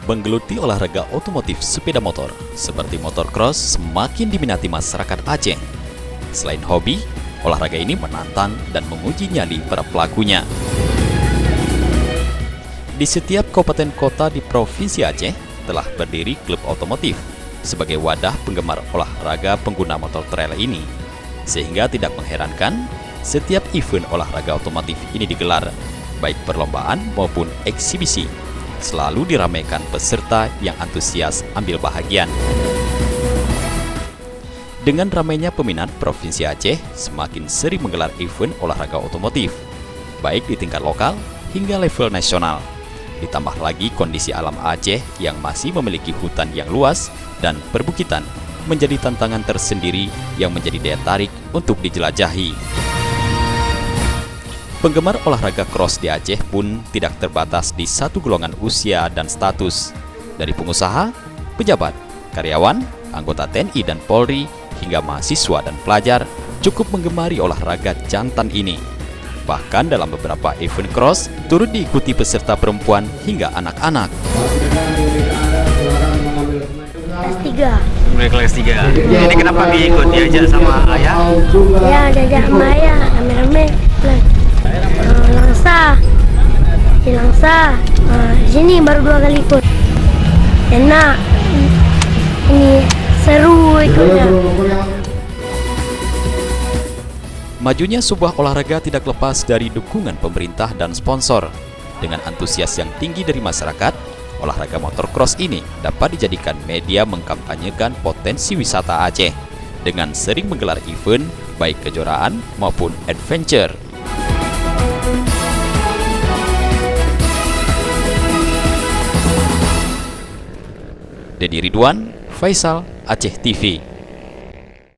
Menggeluti olahraga otomotif sepeda motor seperti motocross semakin diminati masyarakat Aceh. Selain hobi, olahraga ini menantang dan menguji nyali para pelakunya. Di setiap kabupaten kota di Provinsi Aceh telah berdiri klub otomotif sebagai wadah penggemar olahraga pengguna motor trail ini. Sehingga tidak mengherankan, setiap event olahraga otomotif ini digelar, baik perlombaan maupun eksibisi, selalu diramaikan peserta yang antusias ambil bahagian. Dengan ramainya peminat, Provinsi Aceh semakin sering menggelar event olahraga otomotif, baik di tingkat lokal hingga level nasional. Ditambah lagi kondisi alam Aceh yang masih memiliki hutan yang luas dan perbukitan menjadi tantangan tersendiri yang menjadi daya tarik untuk dijelajahi. Penggemar olahraga cross di Aceh pun tidak terbatas di satu golongan usia dan status. Dari pengusaha, pejabat, karyawan, anggota TNI dan Polri, hingga mahasiswa dan pelajar cukup menggemari olahraga jantan ini. Bahkan dalam beberapa event cross, turut diikuti peserta perempuan hingga anak-anak. Kelas 3. Mulai kelas 3. Jadi kenapa diikut, diajak sama ayah? Ya, diajak sama ayah, rame-rame. Langsa, sini baru 2 kali ikut. Enak, ini seru ikutnya. Majunya sebuah olahraga tidak lepas dari dukungan pemerintah dan sponsor. Dengan antusias yang tinggi dari masyarakat, olahraga motocross ini dapat dijadikan media mengkampanyekan potensi wisata Aceh dengan sering menggelar event baik kejuaraan maupun adventure. Dedi Ridwan, Faisal, Aceh TV.